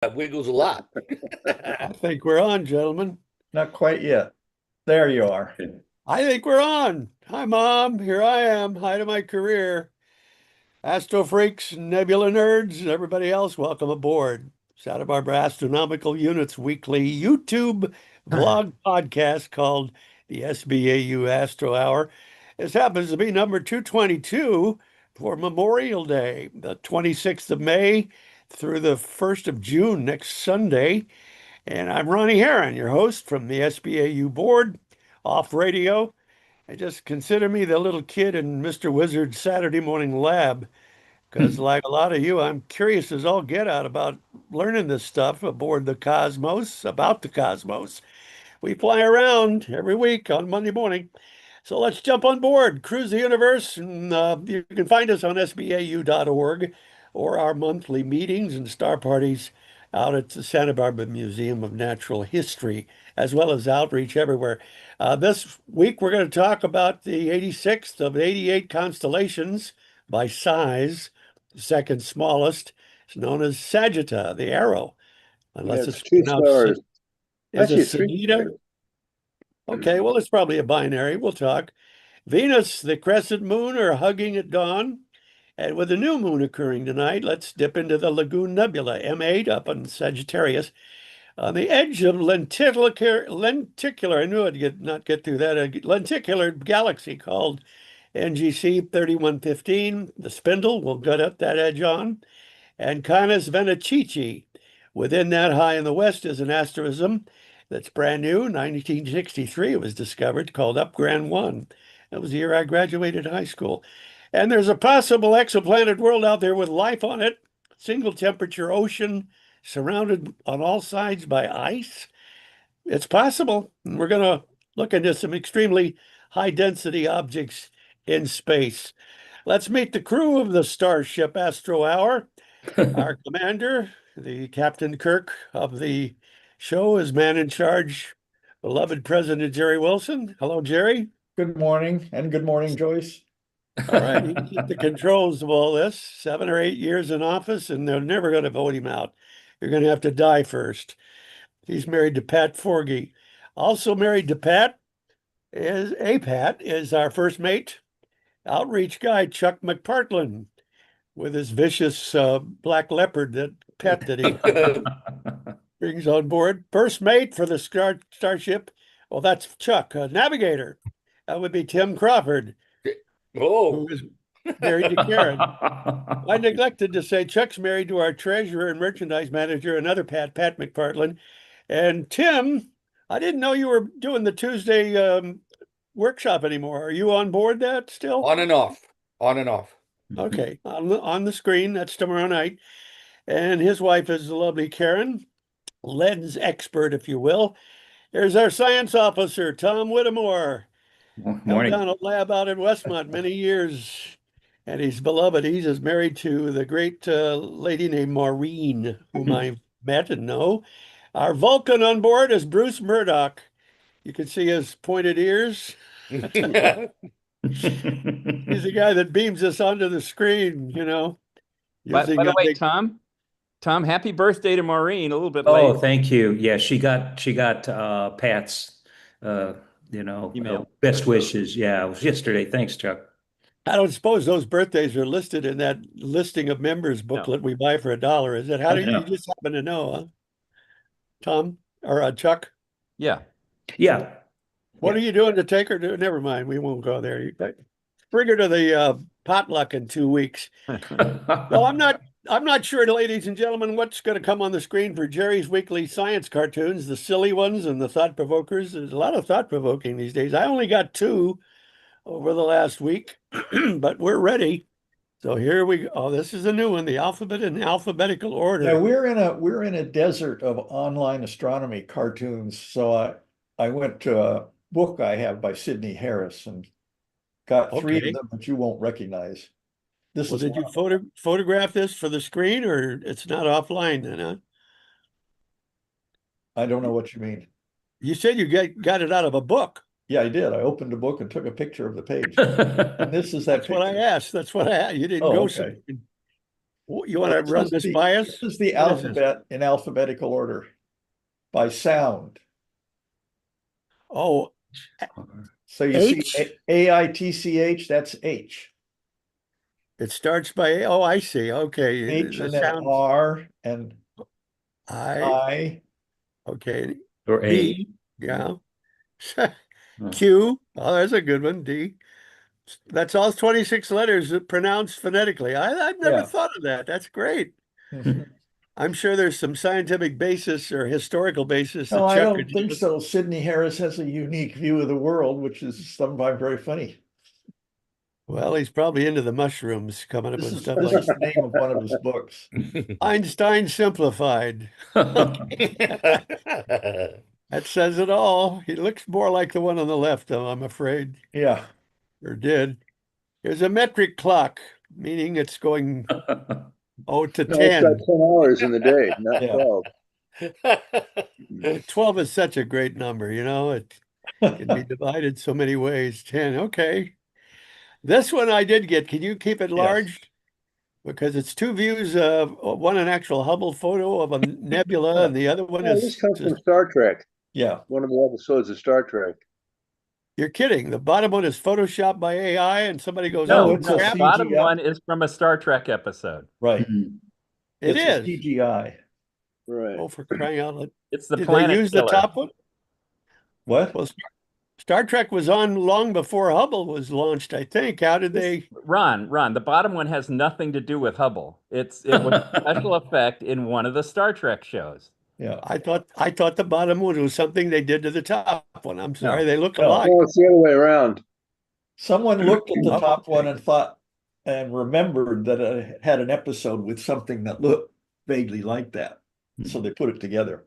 That wiggles a lot. I think we're on, gentlemen. Not quite yet. There you are. I think we're on. Hi, Mom. Here I am. Hi to my career. Astro freaks, nebula nerds, and everybody else, welcome aboard. Santa Barbara Astronomical Unit's weekly YouTube vlog podcast called the SBAU Astro Hour. This happens to be number 222 for Memorial Day, the 26th of May through the 1st of June, next Sunday. And I'm Ronnie Herren, your host from the SBAU board, off radio. And just consider me the little kid in Mr. Wizard's Saturday morning lab, because like a lot of you, I'm curious as all get out about learning this stuff aboard the Cosmos, about the Cosmos. We fly around every week on Monday morning. So let's jump on board, cruise the universe, and you can find us on sbau.org or our monthly meetings and star parties out at the Santa Barbara Museum of Natural History, as well as outreach everywhere. This week, we're going to talk about the 86th of 88 constellations by size. The second smallest is known as Sagitta, the arrow, unless It's it's two pronounced. stars. Is Actually, it three Sagitta? stars. Okay, well, it's probably a binary. We'll talk. Venus, the crescent moon, are hugging at dawn. And with the new moon occurring tonight, let's dip into the Lagoon Nebula, M8 up in Sagittarius. On the edge of lenticular, I knew I'd not get through that, a lenticular galaxy called NGC 3115. The spindle will gut up that edge on. And Canis Venecici. Within that, high in the west, is an asterism that's brand new. 1963, it was discovered, called Up Grand 1. That was the year I graduated high school. And there's a possible exoplanet world out there with life on it, single temperature ocean surrounded on all sides by ice. It's possible. And we're going to look into some extremely high density objects in space. Let's meet the crew of the Starship Astro Hour. Our commander, the Captain Kirk of the show, is man in charge, beloved President Jerry Wilson. Hello, Jerry. Good morning, and good morning, Joyce. All right, he can keep the controls of all this. 7 or 8 years in office, and they're never going to vote him out. You're going to have to die first. He's married to Pat Forgy. Also married to Pat is our first mate, outreach guy Chuck McPartland, with his vicious black leopard pet that he brings on board. First mate for the starship. Well, that's Chuck. Navigator. That would be Tim Crawford, Oh, who is married to Karen. I neglected to say Chuck's married to our treasurer and merchandise manager, another Pat McPartland. And Tim, I didn't know you were doing the Tuesday workshop anymore. Are you on board that still? on and off, on and off. Okay, on the screen, that's tomorrow night. And his wife is the lovely Karen, lens expert, if you will. Here's our science officer, Tom Whittemore. Held Morning. down a lab out in Westmont many years. And he's beloved. He's is married to the great lady named Maureen, whom I met and know. Our Vulcan on board is Bruce Murdoch. You can see his pointed ears. He's the guy that beams us onto the screen, By using the a way, big. Tom, happy birthday to Maureen. A little bit Oh, late. thank you. Yeah, she got Pat's Email. best wishes. Yeah, it was yesterday. Thanks, Chuck. I don't suppose those birthdays are listed in that listing of members booklet we buy for $1, is it? How do you just happen to know, huh? Tom or Chuck? Yeah. Yeah. What are you doing to take her to? Never mind, we won't go there. Bring her to the potluck in 2 weeks. Well, I'm not sure, ladies and gentlemen, what's going to come on the screen for Jerry's weekly science cartoons, the silly ones and the thought provokers. There's a lot of thought provoking these days. I only got 2 over the last week, but we're ready. So here we go. Oh, this is a new one, the alphabet in alphabetical order. Yeah, we're in a desert of online astronomy cartoons. So I went to a book I have by Sidney Harris and got 3 Okay. of them that you won't recognize. This Well, is did you one. photograph this for the screen, or it's not offline then, huh? I don't know what you mean. You said you got it out of a book. Yeah, I did. I opened the book and took a picture of the page. And this is that That's what I picture. asked. That's what I asked. You didn't Oh, go okay. somewhere. You want to run this by us? This is the What is this? alphabet in alphabetical order by sound. Oh, So you H? see AITCH, that's H. it starts by, oh, I see. Okay. H The and then sounds R and I, I. okay. Or A. B, yeah. Q, oh, there's a good one. D. That's all 26 letters pronounced phonetically. I've never Yeah. thought of that. That's great. Mhm. I'm sure there's some scientific basis or historical basis No, that I Chuck don't could think give us. so. Sidney Harris has a unique view of the world, which is sometimes very funny. Well, he's probably into the mushrooms coming up This with is stuff this like is the name of one of his books. Einstein Simplified. That says it all. He looks more like the one on the left, though, I'm afraid, Yeah. or did. There's a metric clock, meaning it's going 0 to No, it's got 10. 10 hours in the day, not Yeah. 12. 12 is such a great number, it can be divided so many ways. 10, okay. This one I did get. Can you keep it Yes. large? Because it's two views of one an actual Hubble photo of a nebula, and the other one Oh, is this comes just, from Star Trek, Yeah. one of the episodes of Star Trek. you're kidding. The bottom one is photoshopped by AI, and somebody goes, No, "Oh, it's a crap." The bottom CGI. one is from a Star Trek episode. Right. It It's a is. CGI. Right. Oh, for crying out loud. It's the Did they planet use the killer. top one? What? Well, Star Trek was on long before Hubble was launched, I think. How did they? Ron, the bottom one has nothing to do with Hubble. It was a special effect in one of the Star Trek shows. Yeah. I thought the bottom one was something they did to the top one. I'm sorry, they look No. alike. No, it's the other way around. Someone looked at the Oh, top one okay. and thought and remembered that it had an episode with something that looked vaguely like that. So they put it together.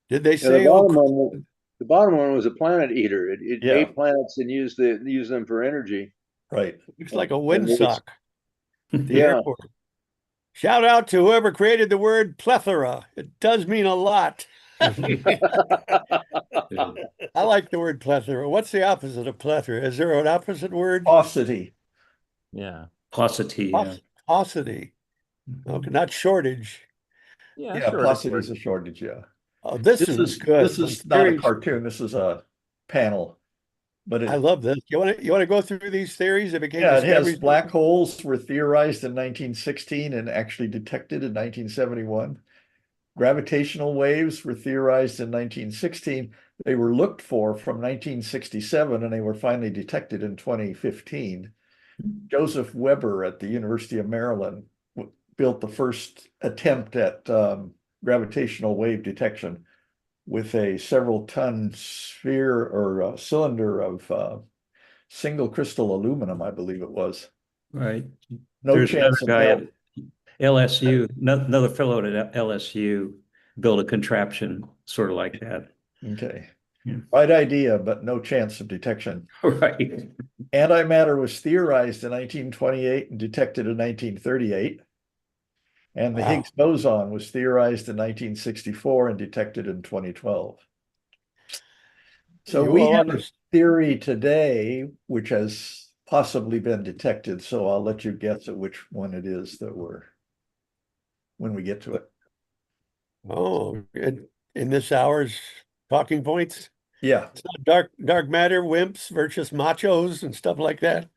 Did they Yeah, say, the bottom one was a planet eater. It Yeah. ate planets and used them for energy. Right. looks like a And it was- windsock at the Yeah. airport? Shout out to whoever created the word plethora. It does mean a lot. I like the word plethora. What's the opposite of plethora? Is there an opposite word? Paucity. Yeah. Paucity, yeah. Paucity. Okay, not shortage. Yeah, Yeah, sure. paucity is a shortage. Yeah. Oh, this is good. This is Some not a theories. cartoon. This is a panel. But I love this. You want to go through these theories that became yeah, it has discoveries? black holes were theorized in 1916 and actually detected in 1971. Gravitational waves were theorized in 1916. They were looked for from 1967 and they were finally detected in 2015. Joseph Weber at the University of Maryland built the first attempt at gravitational wave detection with a several-ton sphere or cylinder of single crystal aluminum, I believe it was. Right. No There's another chance of guy hell. at LSU, another fellow at LSU built a contraption sort of like that. Okay. Yeah. Right idea, but no chance of detection. Right. Antimatter was theorized in 1928 and detected in 1938. And the Wow. Higgs boson was theorized in 1964 and detected in 2012. So You we will have a understand. theory today, which has possibly been detected. So I'll let you guess at which one it is that when we get to it. Oh, in this hour's talking points? Yeah. It's not dark matter, wimps versus machos and stuff like that.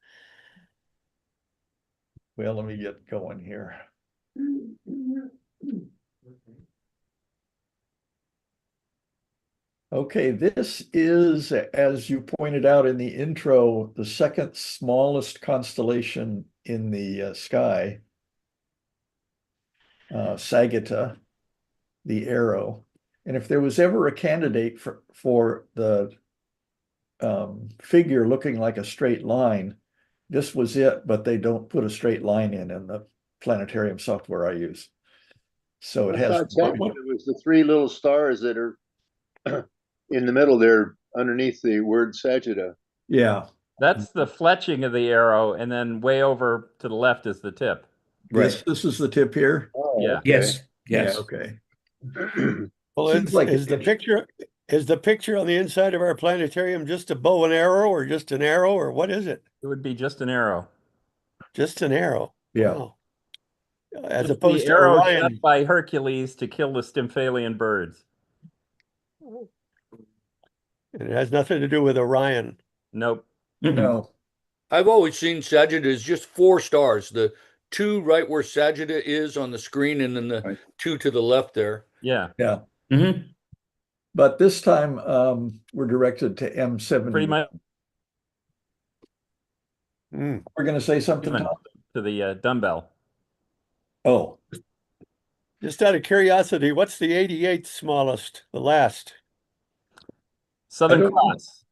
Well, let me get going here. Okay, this is, as you pointed out in the intro, the second smallest constellation in the sky, Sagitta, the arrow. And if there was ever a candidate for the figure looking like a straight line, this was it, but they don't put a straight line in the planetarium software I use. So it I has. thought technically it was the three little stars that are in the middle there underneath the word Sagitta. Yeah. That's the fletching of the arrow, and then way over to the left is the tip. Right. This is the tip here. Oh, Yeah. okay. Yes. Yes. Yeah, okay. Well, Seems like is the picture on the inside of our planetarium just a bow and arrow, or just an arrow, or what is it? It would be just an arrow. Just an arrow. Yeah. Wow. as It's opposed the to arrow Orion. shot by Hercules to kill the Stymphalian birds. It has nothing to do with Orion. Nope. No, I've always seen Sagitta as just 4 stars. The 2 right where Sagitta is on the screen, and then the Right. 2 to the left there. Yeah, yeah. Mhm. But this time we're directed to M70. pretty much Mm. We're going to say something, even Tom? to the dumbbell. Oh, Just out of curiosity, what's the 88th smallest, the last? Southern don't know. Cross.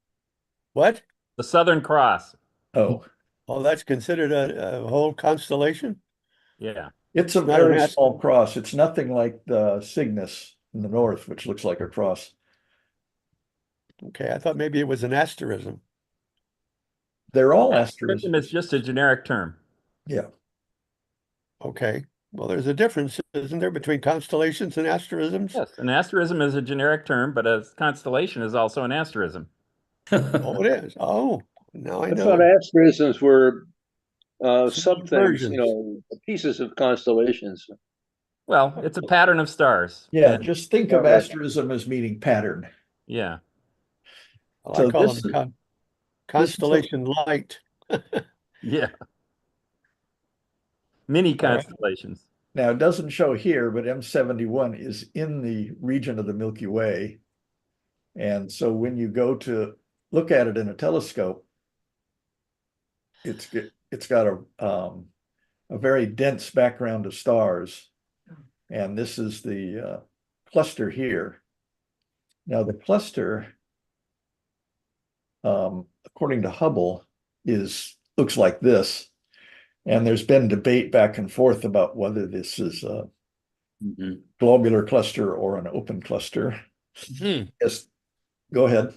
What? The Southern Cross. oh, Oh, that's considered a whole constellation? Yeah. it's a It's not an very ast- small cross. It's nothing like the Cygnus in the north, which looks like a cross. Okay, I thought maybe it was an asterism. They're all Asterism is asterisms. just a generic term. Yeah, Okay, well, there's a difference, isn't there, between constellations and asterisms? Yes, an asterism is a generic term, but a constellation is also an asterism. Oh, it is. Oh, now I I know. thought asterisms were Small sub things, versions. pieces of constellations. Well, it's a pattern of stars. yeah. And Just think of Right. asterism as meaning pattern. yeah. Well, So I call this them is- this is a- constellation light. Yeah. Mini All right. constellations. Now, it doesn't show here, but M71 is in the region of the Milky Way. And so when you go to look at it in a telescope, it's got a very dense background of stars. And this is the cluster here. Now the cluster, according to Hubble, looks like this. And there's been debate back and forth about whether this is a Mhm. globular cluster or an open cluster. Hmm. Yes, go ahead.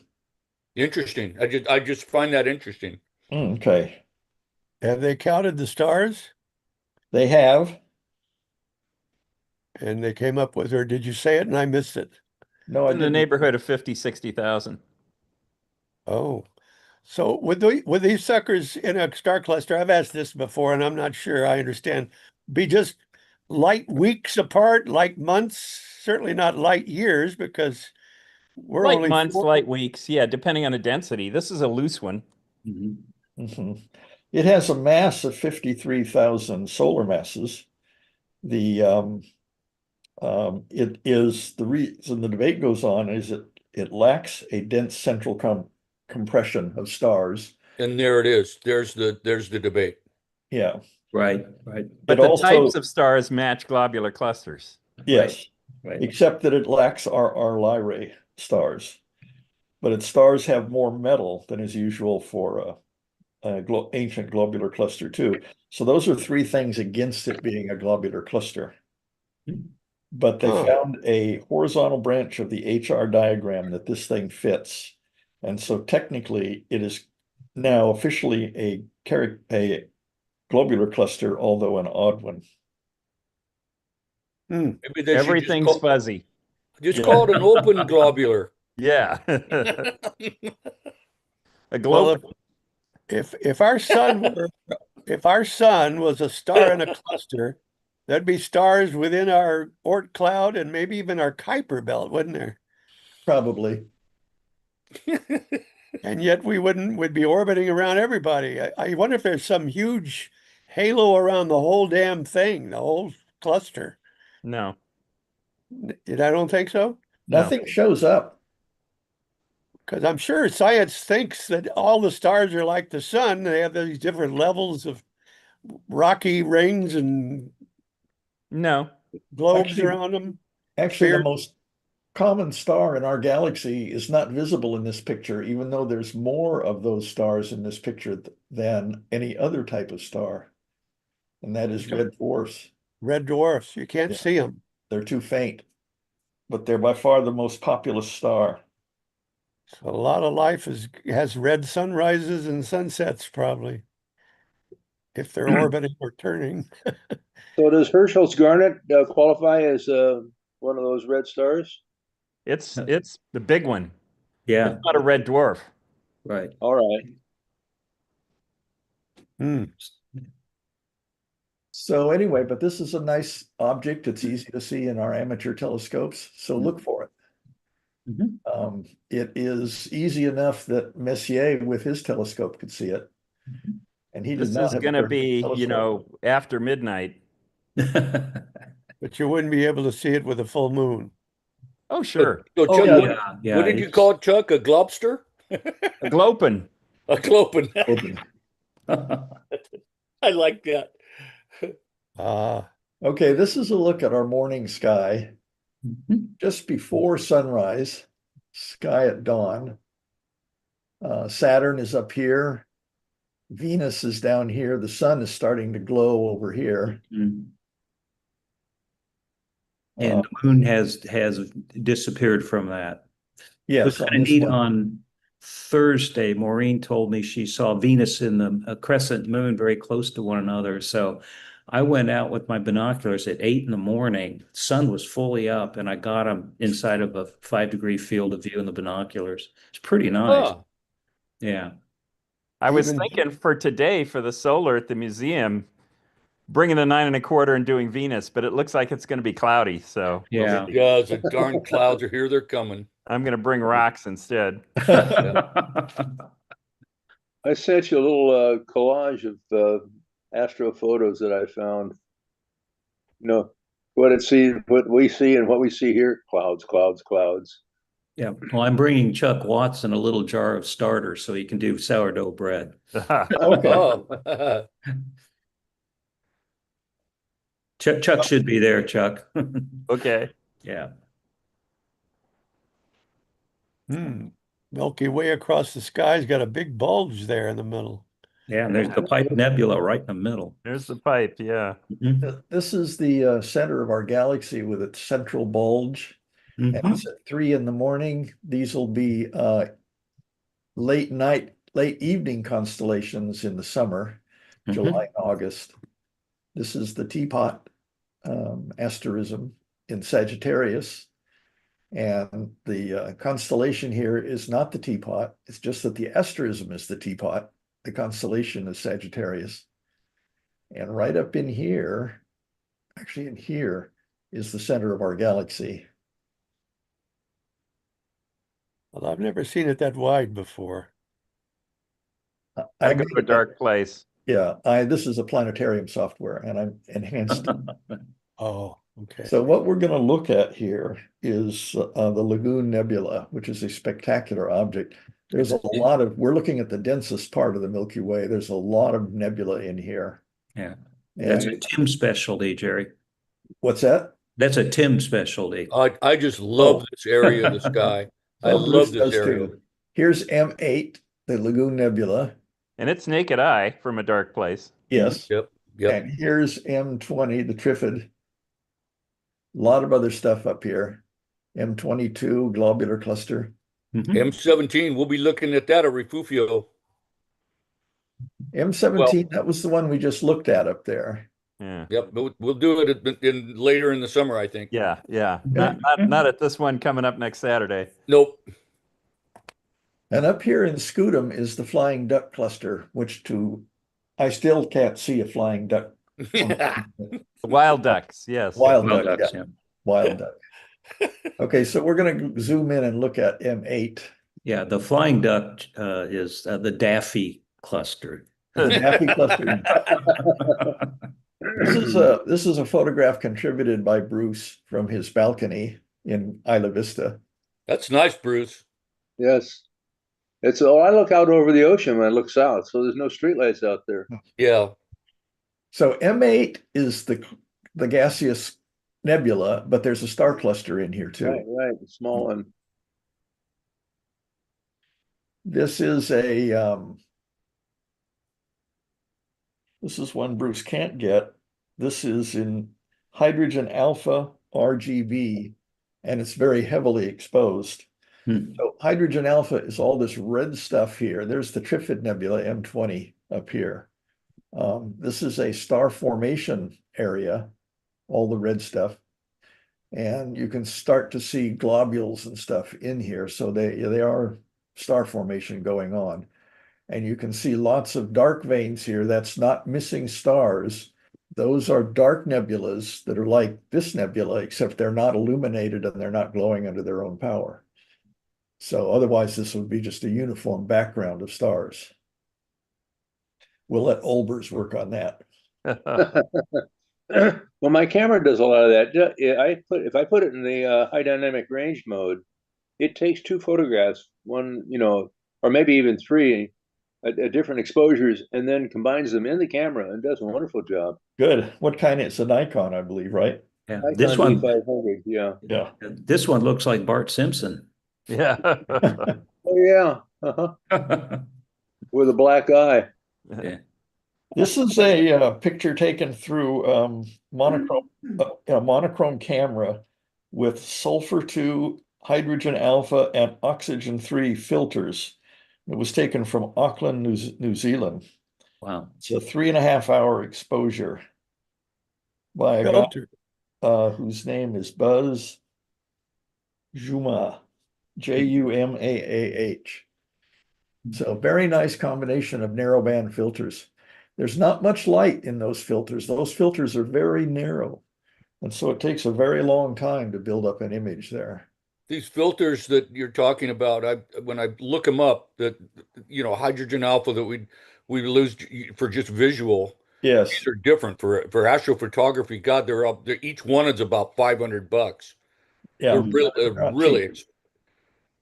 Interesting. I just find that interesting. Okay, Have they counted the stars? they have. And they came up with, or did you say it and I missed it? No, I In the didn't. neighborhood of 50, 60,000. Oh, so with these suckers in a star cluster, I've asked this before and I'm not sure I understand, be just light weeks apart, like months, certainly not light years because we're Light only months, 4. light weeks. Yeah, depending on the density. This is a loose one. Mhm. Mhm. It has a mass of 53,000 solar masses. It is the reason the debate goes on is it lacks a dense central compression of stars. And there it is. There's the debate. Yeah, Right, right, But It the also- types of stars match globular clusters. yes, right. except that it lacks our Lyrae stars. But its stars have more metal than is usual for ancient globular cluster too. So those are 3 things against it being a globular cluster. But they Huh. found a horizontal branch of the HR diagram that this thing fits. And so technically it is now officially a globular cluster, although an odd one. Maybe they should Everything's fuzzy. just Yeah. call it an open globular. Yeah. A Well, globe. if our sun was a star in a cluster, there'd be stars within our Oort cloud and maybe even our Kuiper belt, wouldn't there? Probably. And yet we'd be orbiting around everybody. I wonder if there's some huge halo around the whole damn thing, the whole cluster. No. I don't think so, No. Nothing shows up. because I'm sure science thinks that all the stars are like the sun. They have these different levels of rocky rings and No. globes Actually- around them. Actually, the Sphere. most common star in our galaxy is not visible in this picture, even though there's more of those stars in this picture than any other type of star. And that is red dwarfs. Red dwarfs. You can't Yeah. see them. They're too faint, but they're by far the most populous star. So a lot of life has red sunrises and sunsets, probably, if they're orbiting or turning. So does Herschel's garnet qualify as one of those red stars? It's the big one. Yeah, It's not a red dwarf. right. All right. Hmm. So anyway, but this is a nice object. It's easy to see in our amateur telescopes, so look for it. Mhm. It is easy enough that Messier with his telescope could see it. And he did This not is have a going to very good be, you telescope. know, after midnight. But you wouldn't be able to see it with a full moon. Oh, sure. So Oh, Chuck, yeah, yeah. what did you call it, Chuck? A globster? A glopin. A clopen. Open. I like that. Ah, Okay, this is a look at our morning sky Mhm. just before sunrise, sky at dawn. Saturn is up here. Venus is down here. The sun is starting to glow over here. Mhm. And the moon has disappeared from that. It was Yes, on kind of this neat one. on Thursday. Maureen told me she saw Venus in a crescent moon very close to one another. So I went out with my binoculars at 8 in the morning. Sun was fully up, and I got them inside of a 5-degree field of view in the binoculars. It's pretty nice. Ah, Yeah. I was Even- thinking for today for the solar at the museum, bringing the 9 1/4 and doing Venus, but it looks like it's going to be cloudy. So we'll Yeah. see. yeah, the darn clouds are here. They're coming. I'm going to bring rocks instead. I sent you a little collage of astro photos that I found. You know, what we see and what we see here, clouds, clouds, clouds. Yeah. Well, I'm bringing Chuck Watson a little jar of starter so he can do sourdough bread. Okay. Oh, Chuck should be there, Chuck. Okay. Yeah. Milky Way across the sky's got a big bulge there in the middle. Yeah, and there's the Pipe Nebula right in the middle. There's the pipe. Yeah. Mhm. This is the center of our galaxy with its central bulge. And Mhm. it's at 3 in the morning. These will be late night, late evening constellations in the summer, July and August. This is the teapot asterism in Sagittarius. And the constellation here is not the teapot. It's just that the asterism is the teapot. The constellation is Sagittarius. And right up in here, actually in here, is the center of our galaxy. Well, I've never seen it that wide before. I go to a dark place. Yeah, this is a planetarium software and I've enhanced it. Oh, okay. So what we're going to look at here is the Lagoon Nebula, which is a spectacular object. There's a lot of, we're looking at the densest part of the Milky Way. There's a lot of nebula in here. Yeah. That's a And Tim specialty, Jerry. what's that? That's a Tim specialty. I just love Oh. this area of the sky. I Oh, love Bruce this does area. too. Here's M8, the Lagoon Nebula. And it's naked eye from a dark place. Yes. Yep, yep. And here's M20, the Trifid. A lot of other stuff up here. M22, globular cluster. Mhm. M17, we'll be looking at that at Refugio. M17, that was the one we just looked at up there. Yeah. Yep, we'll do it later in the summer, I think. Yeah. Yeah. Not at this one coming up next Saturday. Nope. And up here in Scutum is the flying duck cluster, which I still can't see a flying duck. Wild ducks. Yes. Wild Well, duck, that's, yeah. yeah. Wild duck. Okay, so we're going to zoom in and look at M8. Yeah, the flying duck is the Daffy cluster. The Daffy cluster. This is a photograph contributed by Bruce from his balcony in Isla Vista. That's nice, Bruce. Yes. I look out over the ocean when I look south, so there's no streetlights out there. Yeah. So M8 is the gaseous nebula, but there's a star cluster in here too. Right, the small one. This is this is one Bruce can't get. This is in hydrogen alpha RGB, and it's very heavily exposed. So hydrogen alpha is all this red stuff here. There's the Trifid Nebula, M20, up here. This is a star formation area, all the red stuff. And you can start to see globules and stuff in here. So they are star formation going on. And you can see lots of dark veins here. That's not missing stars. Those are dark nebulas that are like this nebula, except they're not illuminated and they're not glowing under their own power. So otherwise, this would be just a uniform background of stars. We'll let Olbers work on that. Well, my camera does a lot of that. If I put it in the high dynamic range mode, it takes two photographs, one, or maybe even three at different exposures, and then combines them in the camera and does a wonderful job. Good. What kind? It's a Nikon, I believe, right? Yeah, Nikon this one, D500, yeah. Yeah. this one looks like Bart Simpson. Yeah. Oh yeah, with a black eye. Yeah. This is a picture taken through monochrome, a monochrome camera with sulfur 2, hydrogen alpha, and oxygen 3 filters. It was taken from Auckland, New Zealand. Wow. It's a 3.5-hour exposure by a Filter. guy whose name is Buzz Jumaah, Jumaah. So very nice combination of narrowband filters. There's not much light in those filters. Those filters are very narrow. And so it takes a very long time to build up an image there. These filters that you're talking about, when I look them up, that hydrogen alpha that we lose for just visual, Yes. these are different for astrophotography. God, each one is about $500. Yeah. They're Not really cheap.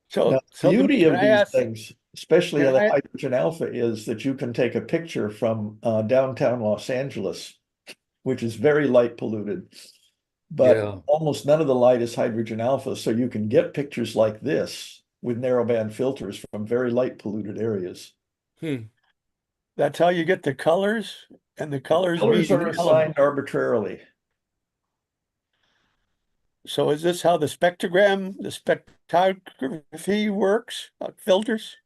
So, Now, so the beauty can of I these ask, things, especially can in the I- hydrogen alpha, is that you can take a picture from downtown Los Angeles, which is very light polluted. But Yeah. almost none of the light is hydrogen alpha. So you can get pictures like this with narrowband filters from very light polluted areas. that's how you get the colors, and the colors Colors mean are the assigned element. arbitrarily. So is this how the spectrogram, the spectrography works? Filters?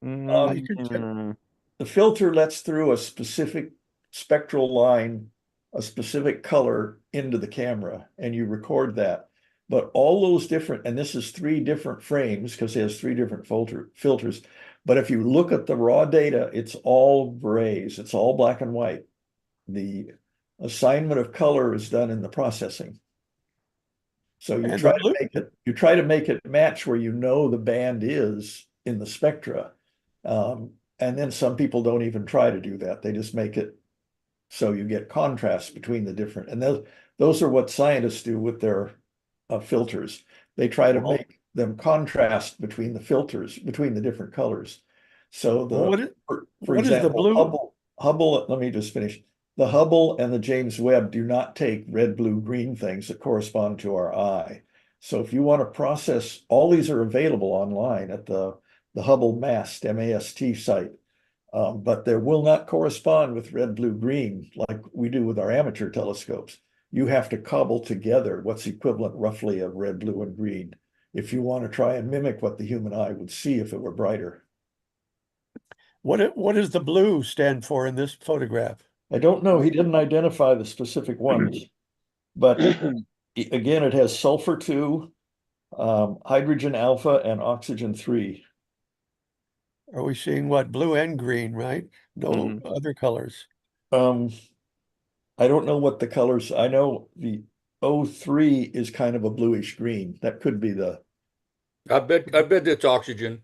You could check- The filter lets through a specific spectral line, a specific color into the camera, and you record that. But all those different, and this is 3 different frames because it has 3 different filters. But if you look at the raw data, it's all grays, it's all black and white. The assignment of color is done in the processing. So you And try the blue- to make it match where the band is in the spectra. And then some people don't even try to do that. They just make it so you get contrast between the different. And those are what scientists do with their filters. They try to make them contrast between the filters, between the different colors. So for what is the example, blue? Hubble, let me just finish. The Hubble and the James Webb do not take red, blue, green things that correspond to our eye. So if you want to process, all these are available online at the Hubble MAST, M-A-S-T site. But they will not correspond with red, blue, green like we do with our amateur telescopes. You have to cobble together what's equivalent roughly of red, blue, and green if you want to try and mimic what the human eye would see if it were brighter. What does the blue stand for in this photograph? I don't know. He didn't identify the specific ones, but again, it has sulfur 2, hydrogen alpha, and oxygen 3. Are we seeing what? Blue and green, right? No other colors. I don't know what the colors. I know the O3 is kind of a bluish green. That could be I bet it's oxygen.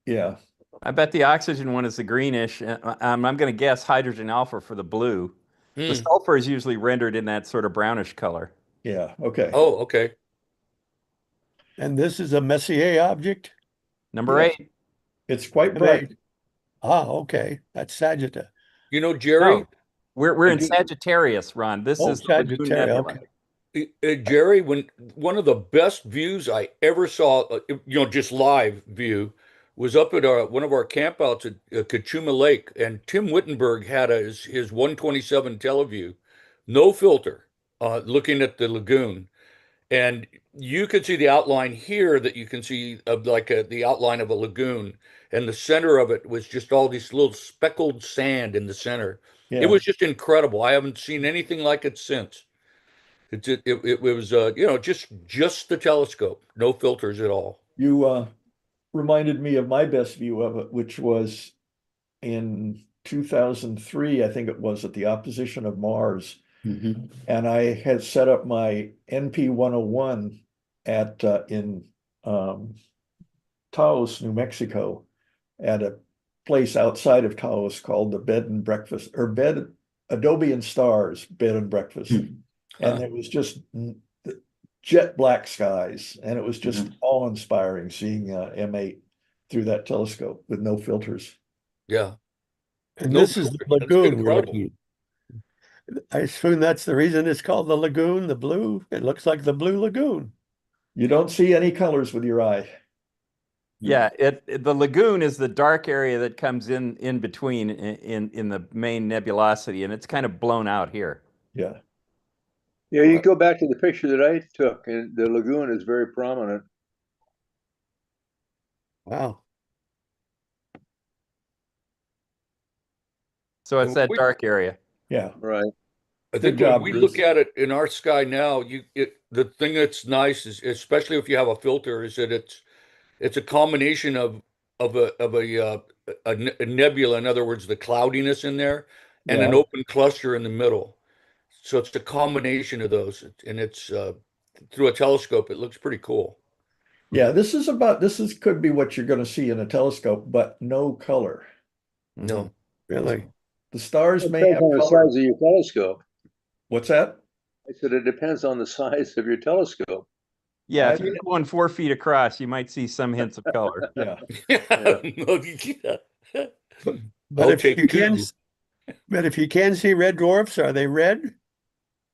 yeah. I bet the oxygen one is the greenish. I'm going to guess hydrogen alpha for the blue. The sulfur is usually rendered in that sort of brownish color. Yeah. Okay. Oh, okay. And this is a Messier object? Number Yes. 8. It's quite bright. Okay. That's Sagitta. Jerry, No, we're I in do- Sagittarius, Ron. This is the Lagoon Sagittarius. Nebula. Okay. Jerry, when one of the best views I ever saw, just live view, was up at one of our campouts at Kachuma Lake, and Tim Wittenberg had his 127 teleview, no filter, looking at the lagoon, and you could see the outline here that you can see of the outline of a lagoon, and the center of it was just all these little speckled sand in the center. It Yeah. was just incredible. I haven't seen anything like it since. It was just the telescope, no filters at all. You reminded me of my best view of it, which was in 2003, I think it was, at the opposition of Mars. Mhm. And I had set up my NP 101 at in Taos, New Mexico, at a place outside of Taos called the Bed and Breakfast, or Bed Adobe and Stars Bed and Breakfast. And it was just jet black skies, and it was just awe-inspiring seeing M8 through that telescope with no filters. Yeah. And No this is the filter. That's lagoon we're incredible. looking at. I assume that's the reason it's called the lagoon, the blue. It looks like the blue lagoon. You don't see any colors with your eye. Yeah, the lagoon is the dark area that comes in between in the main nebulosity, and it's kind of blown out here. Yeah. Yeah, you go back to the picture that I took, and the lagoon is very prominent. Wow. So it's that dark area. Yeah. Right. I Good think when job, we Bruce. look at it in our sky now, the thing that's nice is, especially if you have a filter, is that it's a combination of a nebula, in other words, the cloudiness in there, and an Yeah. open cluster in the middle. So it's a combination of those, and it's through a telescope, it looks pretty cool. Yeah, this could be what you're going to see in a telescope, but no color. No. Really? The stars It may depends have on the color. size of your telescope. What's that? I said it depends on the size of your telescope. Yeah, if I- you're going 4 feet across, you might see some hints of color. Yeah. Yeah. But I'll if take you can, two. but if you can see red dwarfs, are they red?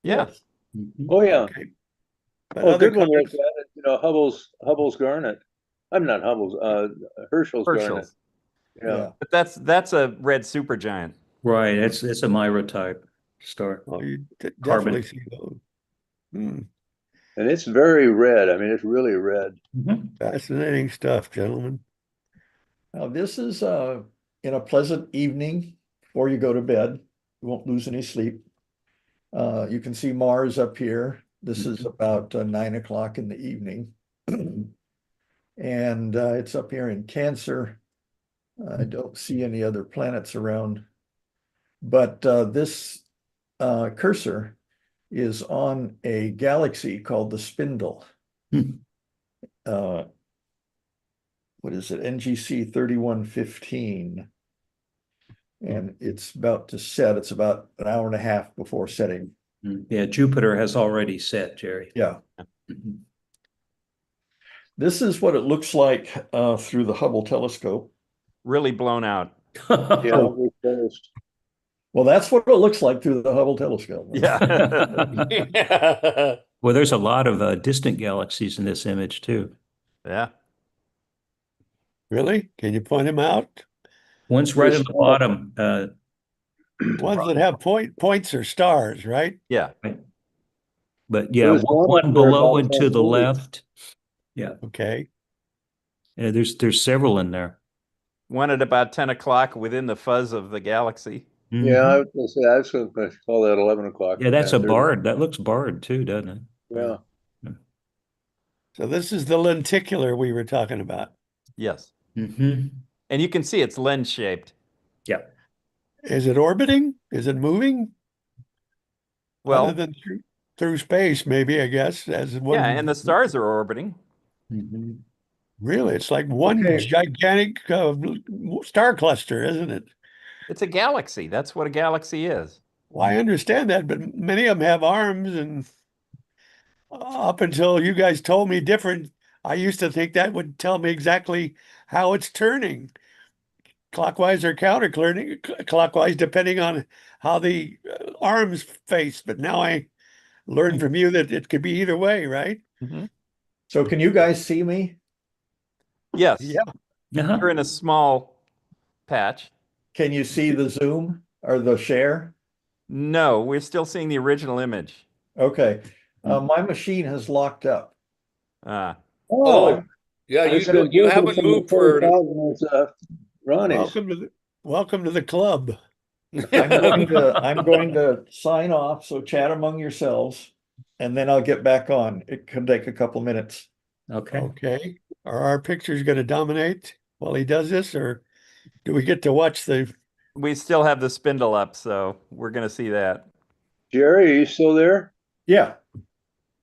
Yeah. Yes. Oh yeah. Okay. But Oh, other good one like colors, that. You know, Hubble's garnet. I'm not Hubble's. Herschel's garnet. Herschel's. Yeah. Yeah. But that's a red supergiant. Right, it's a Myra type star. oh, you Carbon. definitely see those. Hmm. And it's very red. I mean, it's really red. Fascinating stuff, gentlemen. Now this is in a pleasant evening before you go to bed. You won't lose any sleep. You can see Mars up here. This is about 9 o'clock in the evening. And it's up here in Cancer. I don't see any other planets around. But this cursor is on a galaxy called the Spindle. What is it? NGC 3115. And it's about to set. It's about an hour and a half before setting. Yeah, Jupiter has already set, Jerry. Yeah. This is what it looks like through the Hubble telescope. Really blown out. Yeah, we're finished. Well, that's what it looks like through the Hubble telescope. Yeah. Well, there's a lot of distant galaxies in this image too. Yeah. Really? Can you point them out? One's right at the bottom. Ones that have points or stars, right? Yeah. But yeah, There's one there below about and to the 10 meters. left. Yeah, Okay. there's several in there. One at about 10 o'clock within the fuzz of the galaxy. Yeah, I was going to say, I was going to call that 11 o'clock. Yeah, that's a 10:30. barred. That looks barred too, doesn't it? Yeah. So this is the lenticular we were talking about. Yes. Mm-hmm. And you can see it's lens shaped. Yeah. Is it orbiting? Is it moving? Well, Other than through space, maybe, I guess, as one. yeah, and the stars are orbiting. Mm-hmm. Really, it's like one Okay. gigantic star cluster, isn't it? It's a galaxy. That's what a galaxy is. Well, I understand that, but many of them have arms, and up until you guys told me different, I used to think that would tell me exactly how it's turning, clockwise or counterclockwise, depending on how the arms face. But now I learned from you that it could be either way, right? Mhm. So can you guys see me? Yes. Yeah. Uh-huh. You're in a small patch. Can you see the zoom or the share? No, we're still seeing the original image. Okay. My machine has locked up. Ah. Oh, yeah, It's you been haven't different from moved the for 40,000 Ronnie's. Welcome to the club. I'm going to sign off. So chat among yourselves, and then I'll get back on. It could take a couple minutes. Okay. Okay. Are our pictures going to dominate while he does this, or do we get to watch the We still have the spindle up, so we're going to see that. Jerry, are you still there? Yeah.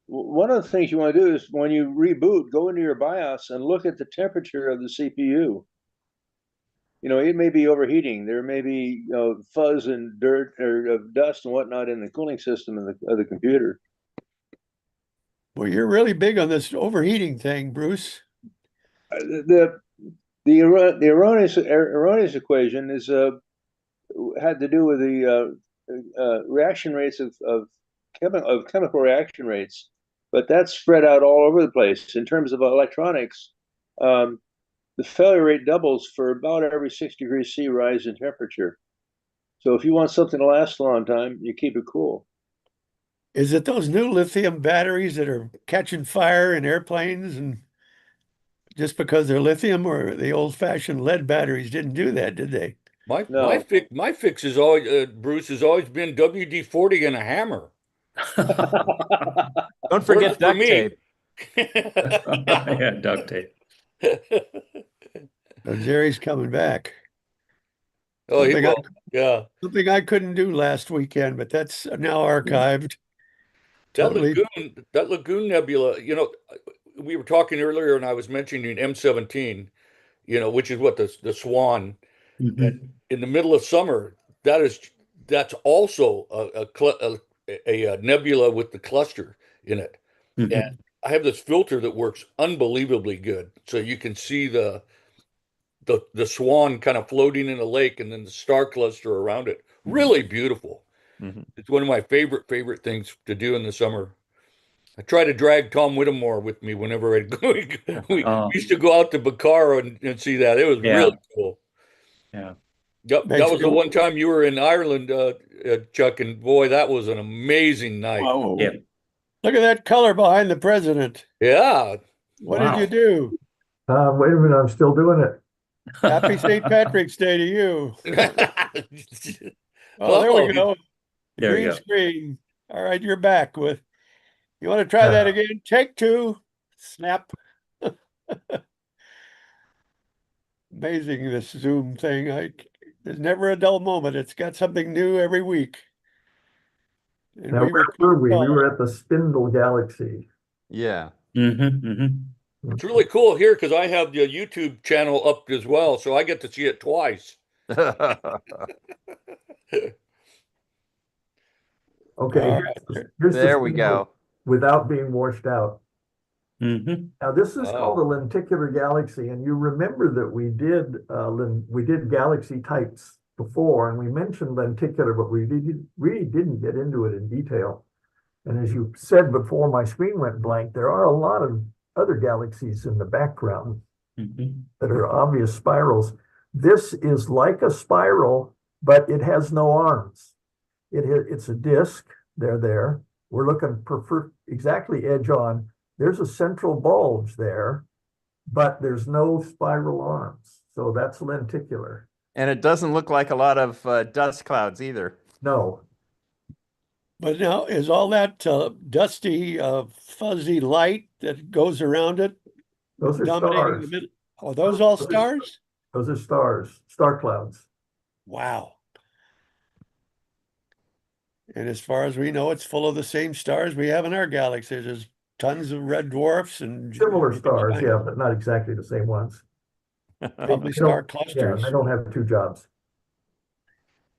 One of the things you want to do is when you reboot, go into your BIOS and look at the temperature of the CPU. It may be overheating. There may be fuzz and dirt or dust and whatnot in the cooling system of the computer. Well, you're really big on this overheating thing, Bruce. The erroneous equation is had to do with the reaction rates of chemical reaction rates, but that's spread out all over the place. In terms of electronics, the failure rate doubles for about every 6 degrees C rise in temperature. So if you want something to last a long time, you keep it cool. Is it those new lithium batteries that are catching fire in airplanes, and just because they're lithium, or the old-fashioned lead batteries didn't do that, did they? My No. fix is always Bruce has always been WD-40 and a hammer. Don't forget Works for duct me. tape. Yeah, duct tape. Oh, Jerry's coming back. Oh, he Something I, will. Yeah. something I couldn't do last weekend, but that's now archived. Totally. That Lagoon Nebula, we were talking earlier and I was mentioning M17, which is what the Swan. Mhm. And in the middle of summer, that's also a nebula with the cluster in it. Mhm. And I have this filter that works unbelievably good. So you can see the Swan kind of floating in a lake and then the star cluster around it. Really beautiful. Mhm. It's one of my favorite things to do in the summer. I try to drag Tom Whittemore with me whenever I go. We Oh, used to go out to Bakar and see that. It was yeah, really cool. yeah. Yep, that Makes was me, the one time you were in Ireland, Chuck, and boy, that was an amazing night. whoa. Yeah. Look at that color behind the president. Yeah. What did you Wow. do? Wait a minute, I'm still doing it. Happy St. Patrick's Day to you. Oh, there Oh, we go. The There you green go. screen. All right, you're back with. You want to try that again? Take two. Snap. Amazing, this Zoom thing. There's never a dull moment. It's got something new every week. And Now, we where repeat were we? We all. were at the Spindle Galaxy. Yeah. it's really cool here because I have the YouTube channel up as well, so I get to see it twice. Okay, All right. here's the There we Spindle go. without being washed out. Mhm. Now, this is called a Oh, lenticular galaxy, and you remember that we did galaxy types before, and we mentioned lenticular, but we really didn't get into it in detail. And as you said before my screen went blank, there are a lot of other galaxies in the background Mhm. that are obvious spirals. This is like a spiral, but it has no arms. It's a disk. They're there. We're looking for exactly edge on. There's a central bulge there, but there's no spiral arms. So that's lenticular. And it doesn't look like a lot of dust clouds either. No, But now, is all that dusty, fuzzy light that goes around it those are dominating the stars. middle? Are those all Those are, stars? those are stars, star clouds. Wow. And as far as we know, it's full of the same stars we have in our galaxy. There's tons of red dwarfs and Similar stars, yeah, but not exactly the same ones. probably They star don't, yeah, clusters. they don't have two jobs.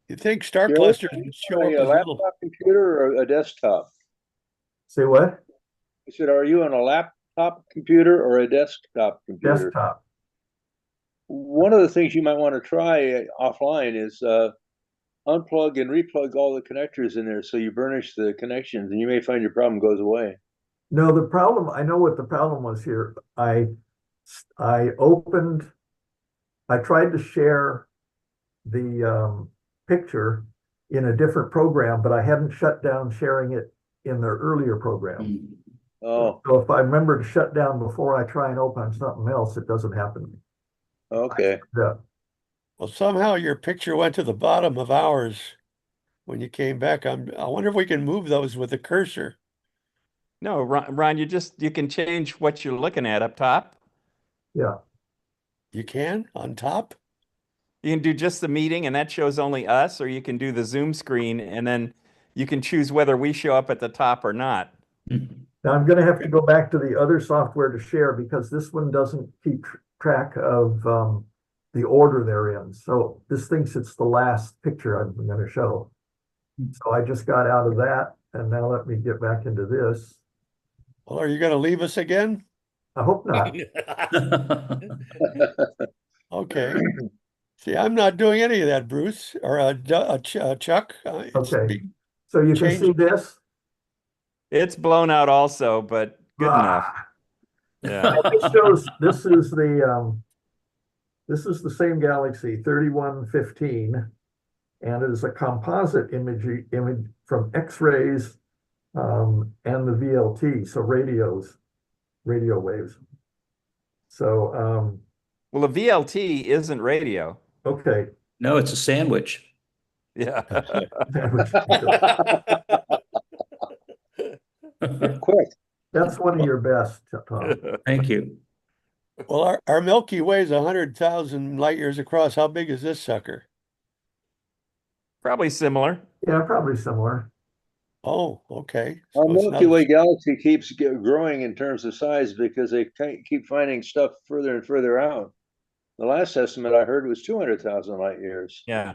You think star Jerry, clusters are you would show on up a as little? laptop computer or a desktop? Say what? I said, are you on a laptop computer or a desktop computer? Desktop. One of the things you might want to try offline is unplug and replug all the connectors in there so you burnish the connections, and you may find your problem goes away. No, the problem, I know what the problem was here. I tried to share the picture in a different program, but I hadn't shut down sharing it in the earlier program. Oh, So if I remember to shut down before I try and open something else, it doesn't happen. okay. Yeah. Well, somehow your picture went to the bottom of ours when you came back. I wonder if we can move those with the cursor. No, Ron, you can change what you're looking at up top. Yeah. You can on top? You can do just the meeting and that shows only us, or you can do the Zoom screen and then you can choose whether we show up at the top or not. Now I'm going to have to go back to the other software to share because this one doesn't keep track of the order they're in. So this thinks it's the last picture I'm going to show. So I just got out of that, and now let me get back into this. Well, are you going to leave us again? I hope not. Okay. See, I'm not doing any of that, Bruce, or Chuck. Okay. So you can see this. It's blown out also, but good enough. Yeah. This is the same galaxy, 3115, and it is a composite image from X-rays and the VLT, so radio waves. So well, a VLT isn't radio. okay. No, it's a sandwich. Yeah. Quick. That's one of your best, Tom. Thank you. Well, our Milky Way is 100,000 light years across. How big is this sucker? Probably similar. Yeah, probably similar. Oh, okay. Our So it's Milky not- Way galaxy keeps growing in terms of size because they keep finding stuff further and further out. The last estimate I heard was 200,000 light years. Yeah.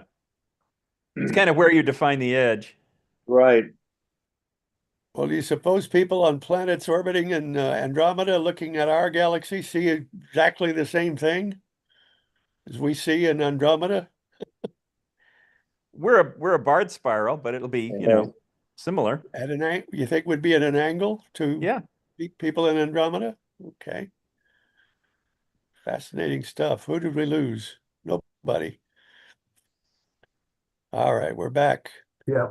It's kind of where you define the edge. Right. Well, do you suppose people on planets orbiting in Andromeda looking at our galaxy see exactly the same thing as we see in Andromeda? We're a barred spiral, but it'll be, similar. At an you think would be at an angle to Yeah. people in Andromeda? Okay. Fascinating stuff. Who did we lose? Nobody. All right, we're back. Yeah,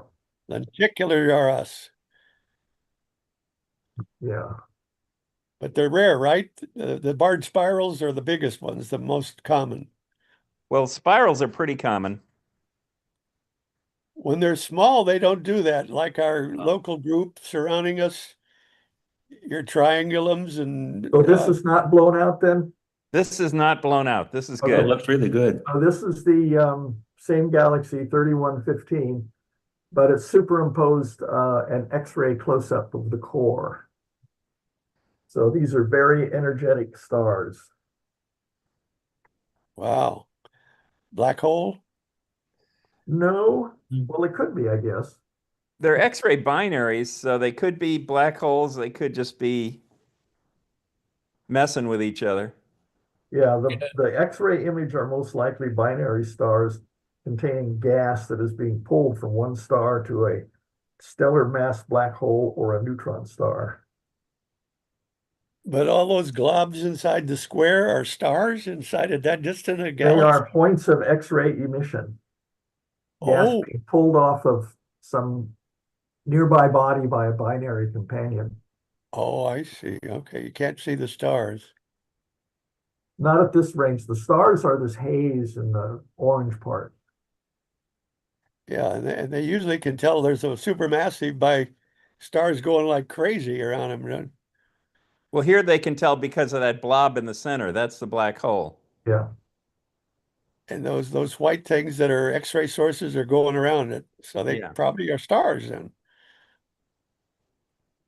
Lenticular are us, yeah. but they're rare, right? The barred spirals are the biggest ones, the most common. Well, spirals are pretty common. When they're small, they don't do that. Like our local group surrounding us, your triangulums and So this is not blown out then? This is not blown out. This is Okay. It good. looks really good. So this is the same galaxy, 3115, but it's superimposed an X-ray close-up of the core. So these are very energetic stars. wow. Black hole? No, well, it could be, I guess. They're X-ray binaries, so they could be black holes. They could just be messing with each other. Yeah, the X-ray image are most likely binary stars containing gas that is being pulled from one star to a stellar mass black hole or a neutron star. But all those globs inside the square are stars inside of that distant a They galaxy? are points of X-ray emission. Gas Oh, being pulled off of some nearby body by a binary companion. oh, I see. Okay, you can't see the stars. Not at this range. The stars are this haze in the orange part. Yeah, and they usually can tell there's a supermassive by stars going like crazy around them. Right? Well, here they can tell because of that blob in the center. That's the black hole. Yeah. And those white things that are X-ray sources are going around it. So they Yeah. probably are stars then.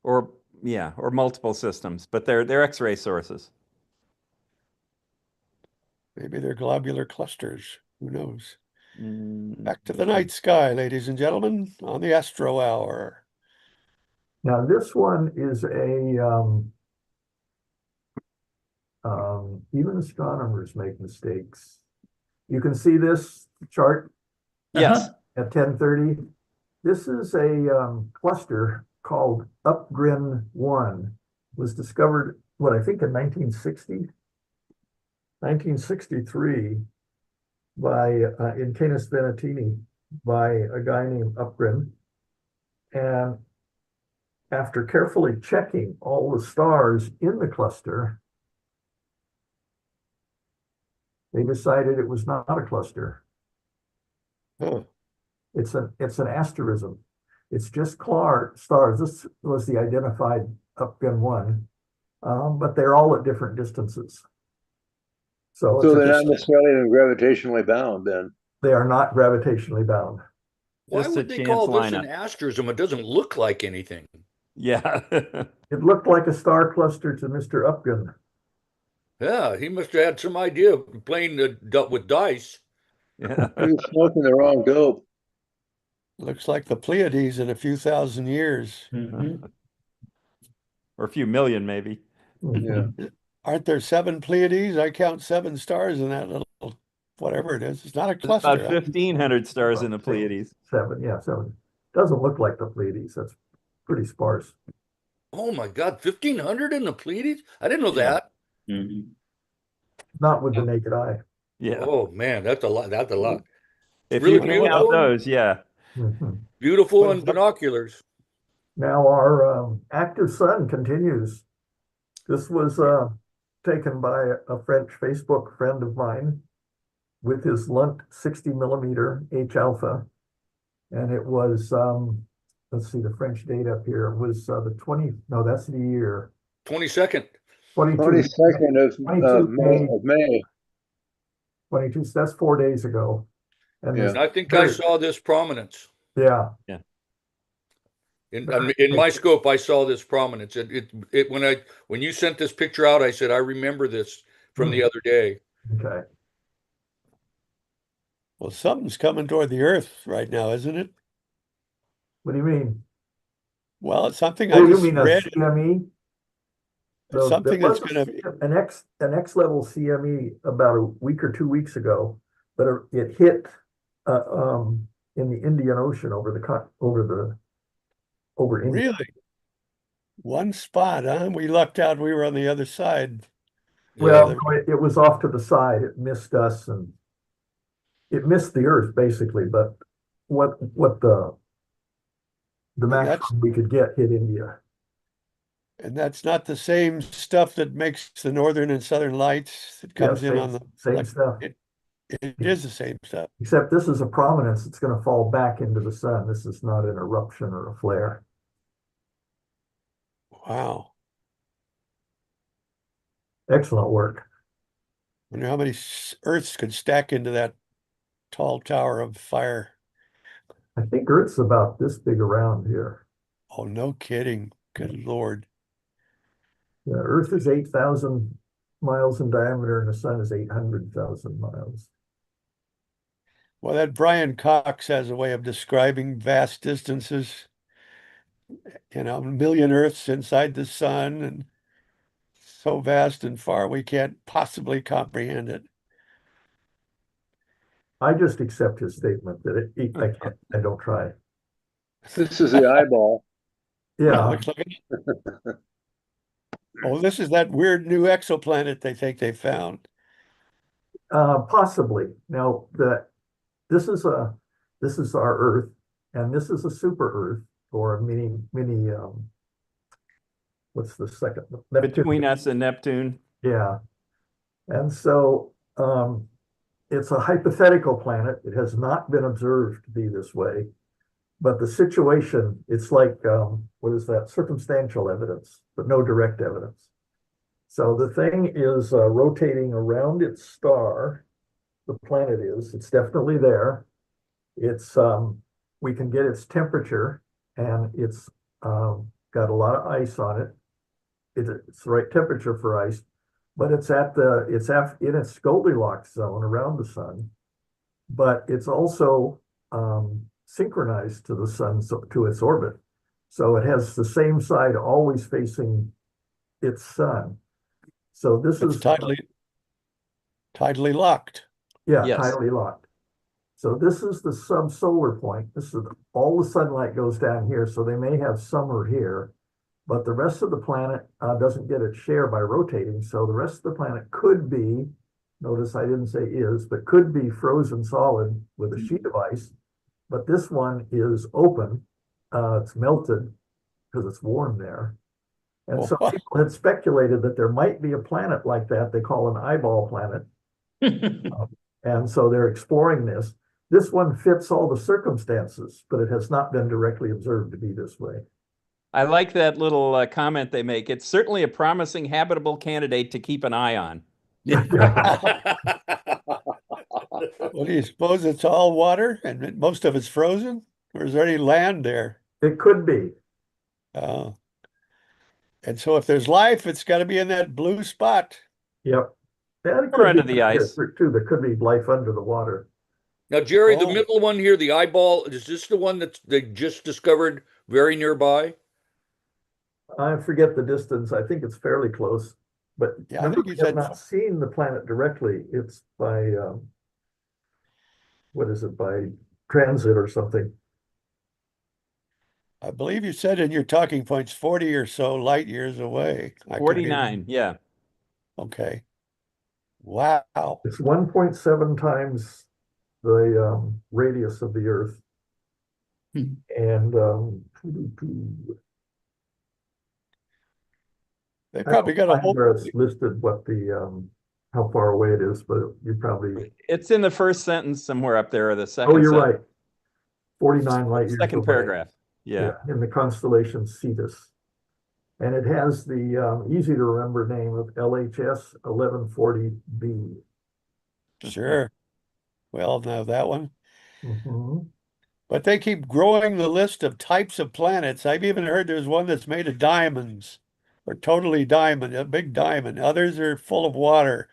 Or multiple systems, but they're X-ray sources. Maybe they're globular clusters. Who knows? Mm. Back to the night sky, ladies and gentlemen, on the Astro Hour. Now this one is even astronomers make mistakes. You can see this chart Yes. at 10:30. This is a cluster called Upgren 1. Was discovered, what I think in 1963 by in Canis Venetini by a guy named Upgren. And after carefully checking all the stars in the cluster, they decided it was not a cluster. Huh. It's an asterism. It's just stars. This was the identified Upgren 1, but they're all at different distances. So So it's they're not just, necessarily gravitationally bound then. they are not gravitationally bound. Why Just a would they chance call this an lineup. asterism? It doesn't look like anything. Yeah. It looked like a star cluster to Mr. Upton. Yeah, he must have had some idea of playing with dice. Yeah. He was smoking the wrong dope. Looks like the Pleiades in a few thousand years. Mhm. Or a few million, maybe. Yeah. Aren't there 7 Pleiades? I count 7 stars in that little whatever it is. It's not a There's about cluster, huh? 1,500 stars in the Pleiades. Seven, yeah, seven. Doesn't look like the Pleiades. That's pretty sparse. Oh my God, 1,500 in the Pleiades? I didn't know Yeah. that. Mhm. Not with the naked eye. Yeah. Oh man, that's a lot. That's a lot. If Really you can count beautiful. those, yeah. Mhm. Beautiful What in is that? binoculars. Now our active sun continues. This was taken by a French Facebook friend of mine with his Lunt 60 millimeter H alpha. And it was, let's see, the French date up here was the 20, no, that's the year. 22nd. 22, 22nd of 22 May, May. 22, so that's 4 days ago. And Yeah. this, And I think I saw this prominence. yeah, In my scope, I saw this prominence. When you sent this picture out, I said, I remember this from the other day. okay. Well, something's coming toward the Earth right now, isn't it? What do you mean? Well, it's something I Oh, you just mean a read. CME? It's There something that's was going to be. an X level CME about a week or 2 weeks ago, but it hit in the Indian Ocean over India. Really? One spot, huh? We lucked out. We were on the other side. Well, Yeah. no, it was off to the side. It missed us and it missed the Earth basically. But what the maximum we could get hit India. And that's not the same stuff that makes the northern and southern lights that comes Yeah, in on the same like, stuff. it is the same stuff. Except this is a prominence. It's going to fall back into the sun. This is not an eruption or a flare. Wow. Excellent work. I wonder how many Earths could stack into that tall tower of fire. I think Earth's about this big around here. Oh, no kidding. Good Lord. Yeah, Earth is 8,000 miles in diameter and the sun is 800,000 miles. Well, that Brian Cox has a way of describing vast distances, a million Earths inside the sun, and so vast and far we can't possibly comprehend it. I just accept his statement that I don't try. This is the eyeball. Yeah, Looks like oh, this is that weird new exoplanet they think they found. possibly. Now this is our Earth, and this is a super Earth or a mini. What's the second? Neptune. Between us and Neptune. Yeah, and so it's a hypothetical planet. It has not been observed to be this way, but the situation, it's like what is that? Circumstantial evidence, but no direct evidence. So the thing is rotating around its star. The planet is. It's definitely there. It's we can get its temperature, and it's got a lot of ice on it. It's the right temperature for ice, but it's in its Goldilocks zone around the sun, but it's also synchronized to the sun, so to its orbit. So it has the same side always facing its sun. So this It's is tidally locked. yeah, Yes. tidally locked. So this is the subsolar point. This is all the sunlight goes down here. So they may have summer here, but the rest of the planet doesn't get its share by rotating. So the rest of the planet could be, notice I didn't say is, but could be frozen solid with a sheet of ice. But this one is open. It's melted because it's warm there. And so people had speculated that there might be a planet like that they call an eyeball planet. And so they're exploring this. This one fits all the circumstances, but it has not been directly observed to be this way. I like that little comment they make. It's certainly a promising habitable candidate to keep an eye on. Well, do you suppose it's all water and most of it's frozen? Or is there any land there? It could be. Oh, and so if there's life, it's got to be in that blue spot. Yep. And it Or could be under the ice. too. There could be life under the water. Now, Jerry, the Oh, middle one here, the eyeball, is this the one that they just discovered very nearby? I forget the distance. I think it's fairly close. But yeah, I remember, think you we have said, not seen the planet directly. It's by, what is it, by transit or something. I believe you said in your talking points 40 or so light years away. I could be 49, yeah. okay. Wow. It's 1.7 times the radius of the Earth. Hmm. And They I probably don't got a find whole where it's listed what the how far away it is, but you probably. It's in the first sentence somewhere up there, or the Oh, second you're sentence. right. 49 light years Second away. paragraph. Yeah. Yeah, in the constellation Cetus. And it has the easy to remember name of LHS 1140b. Sure. Well, now that one. Mhm. But they keep growing the list of types of planets. I've even heard there's one that's made of diamonds, or totally diamond, a big diamond. Others are full of water.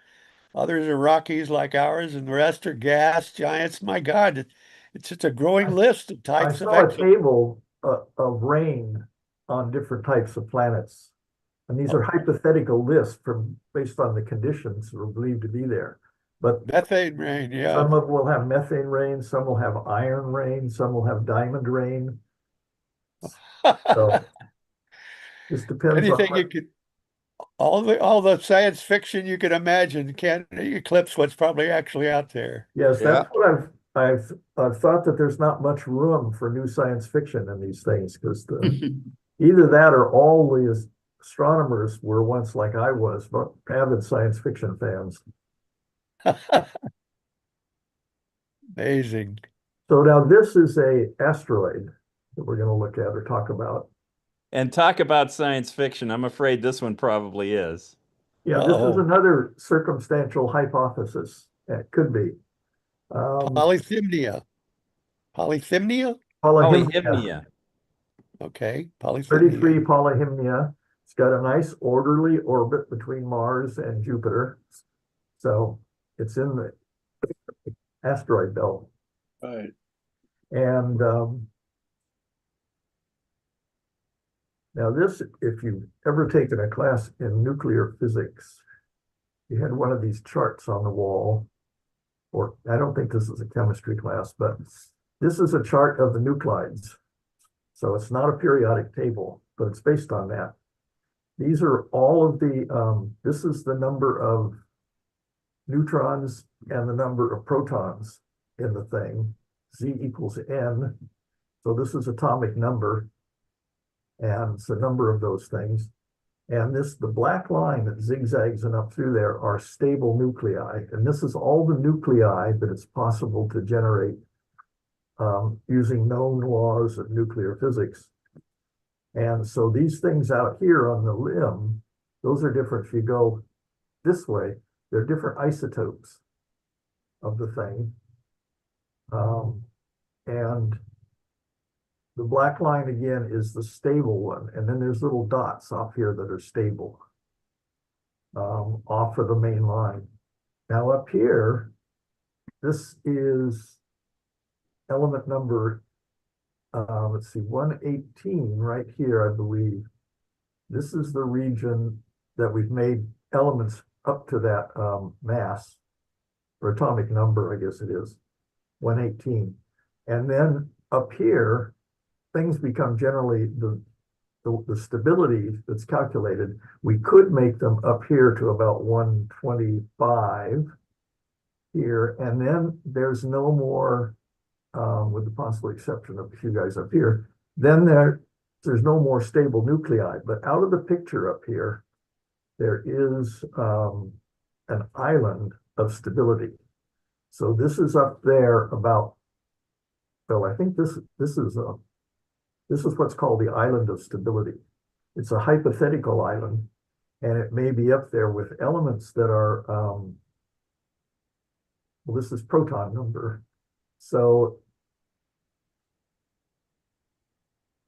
Others are Rockies like ours, and the rest are gas giants. My God, it's just a growing list of I types of saw a exoplanets. table of rain on different types of planets. And these are hypothetical lists from based on the conditions that are believed to be there. But Methane rain, yeah. some of them will have methane rain, some will have iron rain, some will have diamond rain. So this depends on Anything you what. could, all the science fiction you could imagine can't eclipse what's probably actually out there. Yes, Yeah. that's what I've thought that there's not much room for new science fiction in these things because either that or all the astronomers were once like I was, but avid science fiction fans. Amazing. So now this is a asteroid that we're going to look at or talk about. And talk about science fiction. I'm afraid this one probably is. Yeah, this is Uh-oh. another circumstantial hypothesis. It could be. Polythymnia. Polythymnia? Polyhymnia, Polyhymnia. Okay, 33 polythymnia. Polyhymnia. It's got a nice orderly orbit between Mars and Jupiter. So it's in the asteroid belt. Right. And now this, if you've ever taken a class in nuclear physics, you had one of these charts on the wall, or I don't think this is a chemistry class, but this is a chart of the nuclides. So it's not a periodic table, but it's based on that. These are all of the, this is the number of neutrons and the number of protons in the thing, Z equals N. So this is atomic number, and it's the number of those things. And the black line that zigzags and up through there are stable nuclei. And this is all the nuclei that it's possible to generate using known laws of nuclear physics. And so these things out here on the limb, those are different. If you go this way, they're different isotopes of the thing. And the black line again is the stable one. And then there's little dots off here that are stable off of the main line. Now up here, this is element number, let's see, 118 right here, I believe. This is the region that we've made elements up to that mass, or atomic number, I guess it is, 118. And then up here, things become generally the stability that's calculated. We could make them up here to about 125 here, and then there's no more, with the possible exception of a few guys up here, then there's no more stable nuclei. But out of the picture up here, there is an island of stability. So this is up there about, well, I think this is what's called the island of stability. It's a hypothetical island, and it may be up there with elements that are, well, this is proton number. So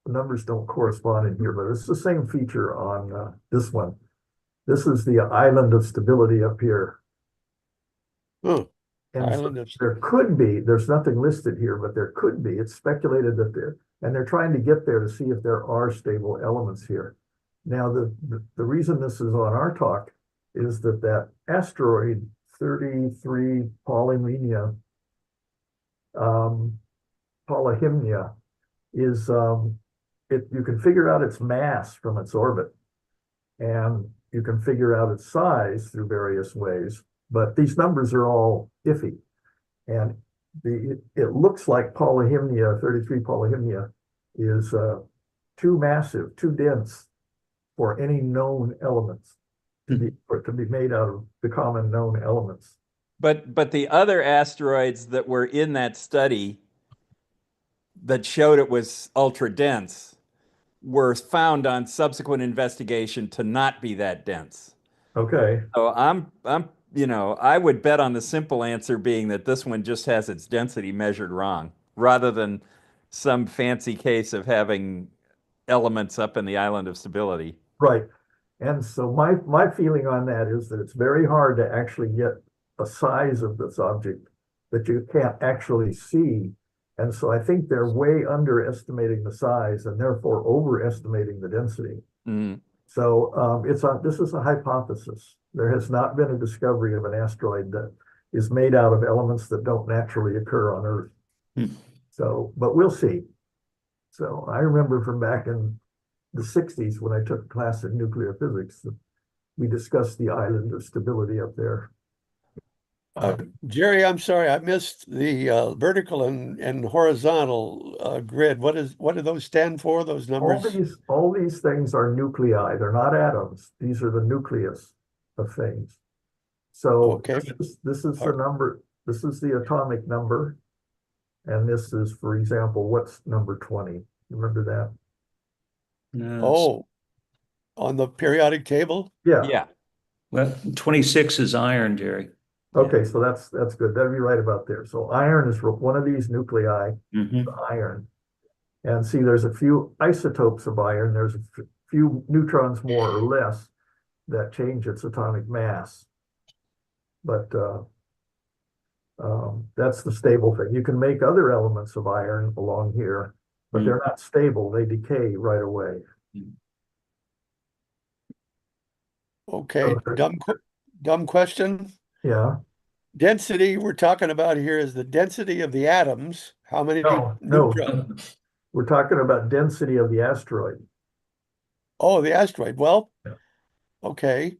the numbers don't correspond in here, but it's the same feature on this one. This is the island of stability up here. Hmm. And Island so of there could be, there's nothing listed here, but there could be. It's speculated that they're trying to get there to see if there are stable elements here. Now, the reason this is on our talk is that asteroid 33 Polyhymnia is, you can figure out its mass from its orbit, and you can figure out its size through various ways, but these numbers are all iffy. And it looks like Polyhymnia, 33 Polyhymnia, is too massive, too dense for any known elements for it to be made out of the common known elements. But the other asteroids that were in that study that showed it was ultra dense were found on subsequent investigation to not be that dense. Okay. So I would bet on the simple answer being that this one just has its density measured wrong, rather than some fancy case of having elements up in the island of stability. Right. And so my feeling on that is that it's very hard to actually get a size of this object that you can't actually see. And so I think they're way underestimating the size and therefore overestimating the density. Mm. So this is a hypothesis. There has not been a discovery of an asteroid that is made out of elements that don't naturally occur on Earth. Mm. So, but we'll see. So I remember from back in the 60s when I took a class in nuclear physics, we discussed the island of stability up there. Jerry, I'm sorry, I missed the vertical and horizontal grid. What do those stand for, those numbers? All these things are nuclei. They're not atoms. These are the nucleus of things. So Okay. this is the number. This is the atomic number. And this is, for example, what's number 20? Remember that? No, Oh, on the periodic table? Yeah. Yeah. well, 26 is iron, Jerry. Okay, so that's good. That'd be right about there. So iron is one of these nuclei, Mhm. iron. And see, there's a few isotopes of iron. There's a few neutrons more or less that change its atomic mass. But that's the stable thing. You can make other elements of iron along here, but they're not stable. They decay right away. Okay, So dumb question. yeah. Density we're talking about here is the density of the atoms. How many No. neutrons? We're talking about density of the asteroid. Oh, the asteroid. Well, Yeah. okay.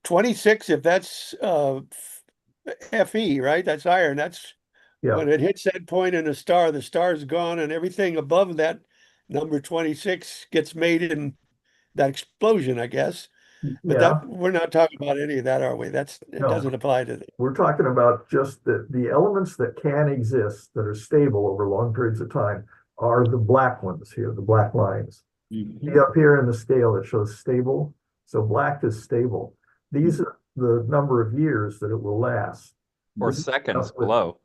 26, if that's Fe, right? That's iron. That's Yeah. when it hits that point in a star, the star's gone, and everything above that number 26 gets made in that explosion, I guess. But Yeah. we're not talking about any of that, are we? It No. doesn't apply to We're talking about just the elements that can exist that are stable over long periods of time are the black ones here, the black lines. Mhm. See up here in the scale, it shows stable. So black is stable. These are the number of years that it will last. Or This is seconds up with- below.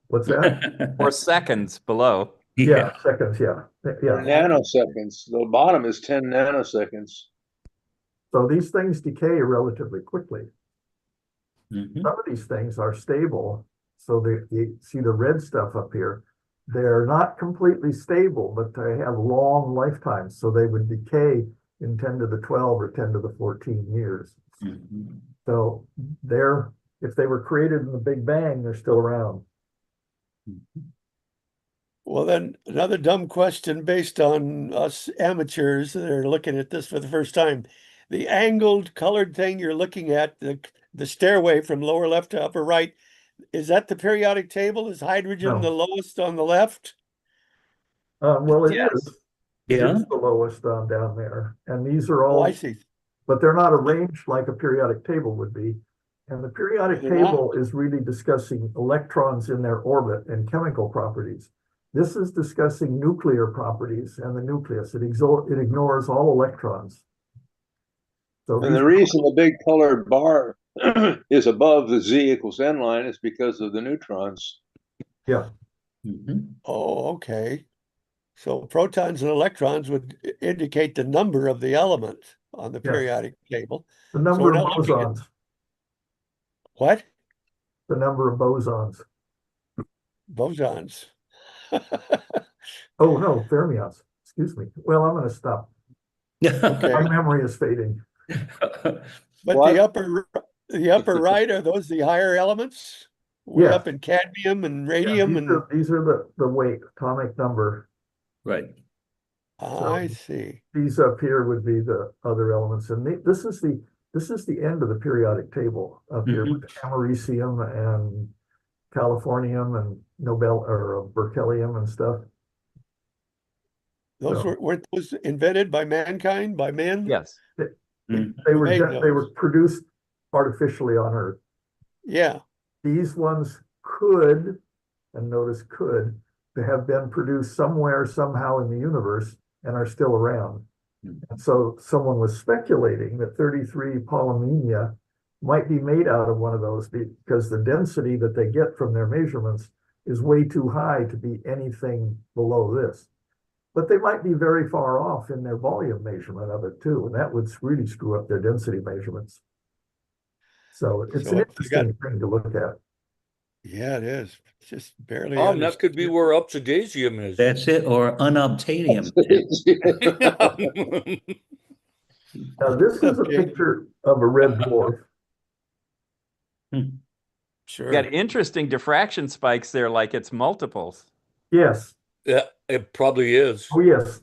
What's that? Or seconds below. Yeah, seconds, yeah. Or Yeah. nanoseconds. The bottom is 10 nanoseconds. So these things decay relatively quickly. Mhm. Some of these things are stable. So you see the red stuff up here. They're not completely stable, but they have long lifetimes. So they would decay in 10 to the 12 or 10 to the 14 years. Mhm. So if they were created in the Big Bang, they're still around. Well, then another dumb question based on us amateurs that are looking at this for the first time. The angled colored thing you're looking at, the stairway from lower left to upper right, is that the periodic table? Is hydrogen No. the lowest on the left? Well, it Yes. is. Yeah. It's the lowest down there. And these are Oh, all, I see. but they're not arranged like a periodic table would be. And the periodic They're not? table is really discussing electrons in their orbit and chemical properties. This is discussing nuclear properties and the nucleus. It ignores all electrons. So And these, the reason the big colored bar is above the Z equals N line is because of the neutrons. yeah, Oh, okay. So protons and electrons would indicate the number of the element on the Yes. periodic table. the So number we're of not looking at bosons, what? the number of bosons. Bosons. Oh, no, fermions. Excuse me. Well, I'm going to stop. Okay. My memory is fading. But What? the upper right, are those the higher elements? Way Yeah. up in cadmium and Yeah, radium and these are the weight, atomic number. Right. I see. These up here would be the other elements, and this is the end of the periodic table up here with americium and californium and Nobel or berkelium and stuff. Those So- weren't those invented by mankind, by men? Yes. They Who were made they were those? produced artificially on Earth. Yeah. These ones could, and notice could, have been produced somewhere, somehow in the universe and are still around. And so someone was speculating that 33 polymenia might be made out of one of those because the density that they get from their measurements is way too high to be anything below this. But they might be very far off in their volume measurement of it too, and that would really screw up their density measurements. So it's So an if they got- interesting thing to look at. Yeah, it is. It's just barely That could be understood. where obsidian is. That's it, or unobtainium. Now, this is a Okay. picture of a red dwarf. Sure. Got interesting diffraction spikes there, like it's multiples. Yes. Yeah, it probably is. Oh, yes.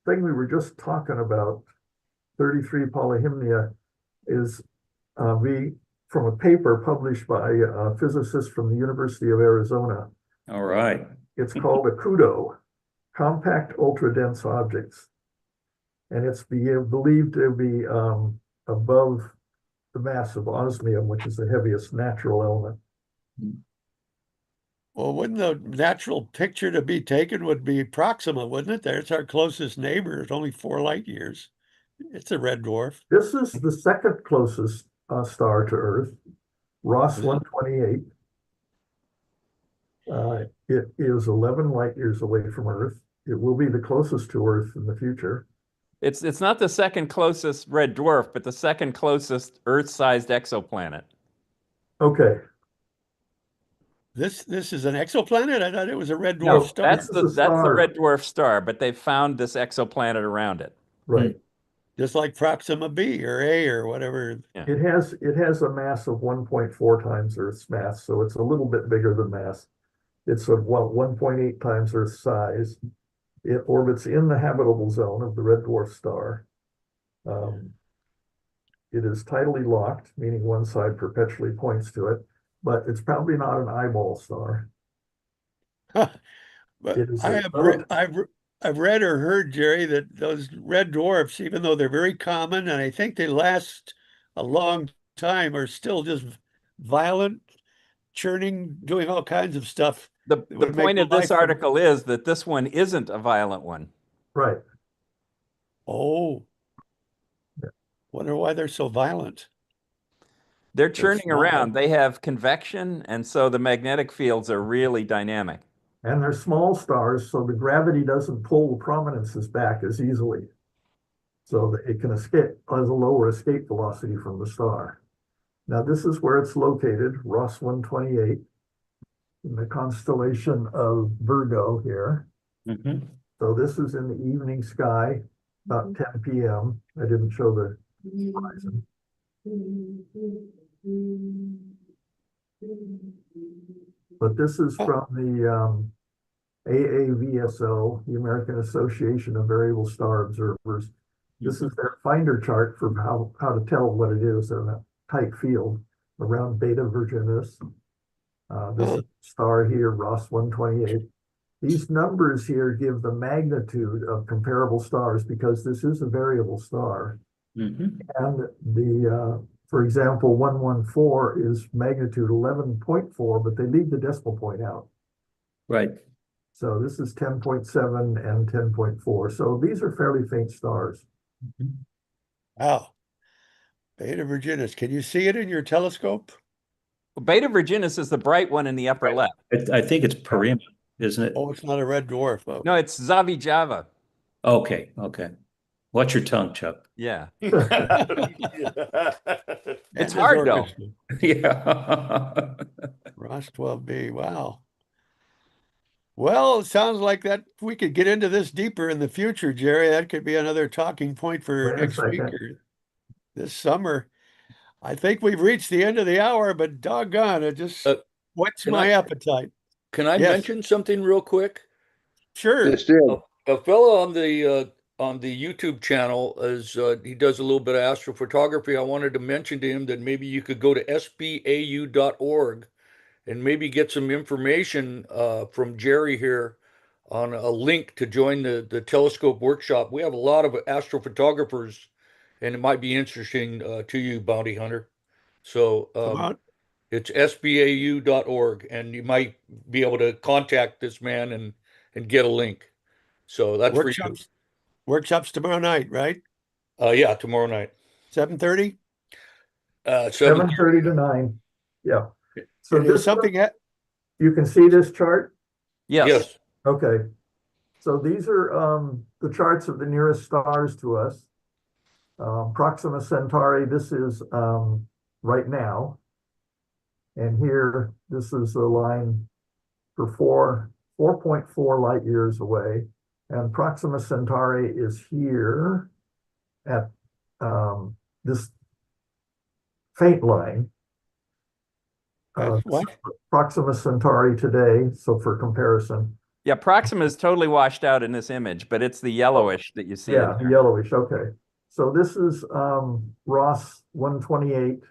Thing we were just talking about, 33 polyhymnia, is from a paper published by a physicist from the University of Arizona. All right. It's called a CUDO, Compact Ultra-Dense Objects. And it's believed to be above the mass of osmium, which is the heaviest natural element. Well, wouldn't the natural picture to be taken would be Proxima, wouldn't it? There's our closest neighbor. It's only 4 light years. It's a red dwarf. This is the second closest star to Earth, Ross 128. It is 11 light years away from Earth. It will be the closest to Earth in the future. It's not the second closest red dwarf, but the second closest Earth-sized exoplanet. Okay. This is an exoplanet? I thought it was a red No, dwarf star. that's This is the a star. red dwarf star, but they found this exoplanet around it. Right. Just like Proxima B or A or whatever. It has a mass of 1.4 times Earth's mass, so it's a little bit bigger than mass. It's of 1.8 times Earth's size. It orbits in the habitable zone of the red dwarf star. It is tidally locked, meaning one side perpetually points to it, but it's probably not an eyeball star. But It is I've read or heard, Jerry, that those red dwarfs, even though they're very common and I think they last a long time, are still just violent, churning, doing all kinds of stuff. The would make point of this life- article is that this one isn't a violent one. Right. Oh. Yeah. Wonder why they're so violent. They're churning small. around. They have convection, and so the magnetic fields are really dynamic. And they're small stars, so the gravity doesn't pull the prominences back as easily. So that it can escape, has a lower escape velocity from the star. Now, this is where it's located, Ross 128, in the constellation of Virgo here. So this is in the evening sky, about 10 p.m. I didn't show the horizon. But this is from the AAVSO, the American Association of Variable Star Observers. This is their finder chart for how to tell what it is in a tight field around Beta Virginis. This is star here, Ross 128. These numbers here give the magnitude of comparable stars because this is a variable star. And for example, 114 is magnitude 11.4, but they leave the decimal point out. Right. So this is 10.7 and 10.4. So these are fairly faint stars. Wow. Beta Virginis. Can you see it in your telescope? Beta Virginis is the bright one in the upper left. I think it's Parima, isn't it? Oh, it's not a red dwarf. Oh. No, it's Zavi Java. Okay, okay. Watch your tongue, Chuck. Yeah. And It's his hard, though. orchestra. Yeah. Ross 12B. Wow. Well, it sounds like that we could get into this deeper in the future, Jerry. That could be another talking point for Wait a next week second. or this summer. I think we've reached the end of the hour, but doggone, it just whets can my I- appetite. Can I Yes. mention something real quick? Sure. Just did. A fellow on the YouTube channel he does a little bit of astrophotography. I wanted to mention to him that maybe you could go to SBAU.org and maybe get some information from Jerry here on a link to join the telescope workshop. We have a lot of astrophotographers, and it might be interesting to you, Bounty Hunter. So Come on. it's SBAU.org, and you might be able to contact this man and get a link. So that's for you. Workshops tomorrow night, right? Yeah, tomorrow night. 7:30? 7:30 to 9. Yeah. So And is this something you can see this chart? Yes. Yes. Okay. So these are the charts of the nearest stars to us. Proxima Centauri, this is right now. And here, this is the line for 4.4 light years away. And Proxima Centauri is here at this faint line. what? Proxima Centauri today, so for comparison. Yeah, Proxima is totally washed out in this image, but it's the yellowish that you see. Yeah, in there. yellowish, okay. So this is Ross 128, the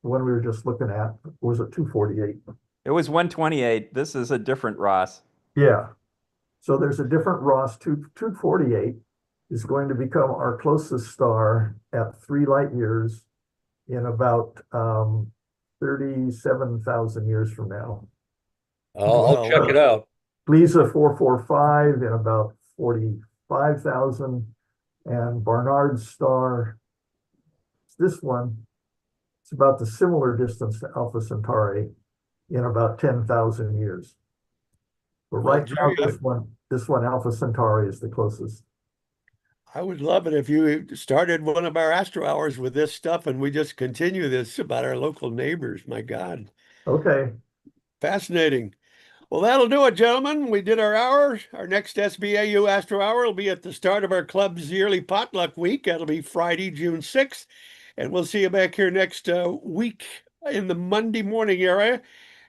one we were just looking at. Or was it 248? It was 128. This is a different Ross. Yeah. So there's a different Ross. 248 is going to become our closest star at 3 light years in about 37,000 years from now. I'll check it out. Gliese 445 in about 45,000. And Barnard's star, this one, it's about the similar distance to Alpha Centauri in about 10,000 years. But right now, this one, Alpha Centauri, is the closest. I would love it if you started one of our Astro Hours with this stuff and we just continue this about our local neighbors. My God. Okay. Fascinating. Well, that'll do it, gentlemen. We did our hour. Our next SBAU Astro Hour will be at the start of our club's yearly potluck week. That'll be Friday, June 6th. And we'll see you back here next week in the Monday morning area.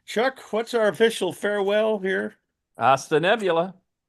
Chuck, what's our official farewell here? Asta Nebula.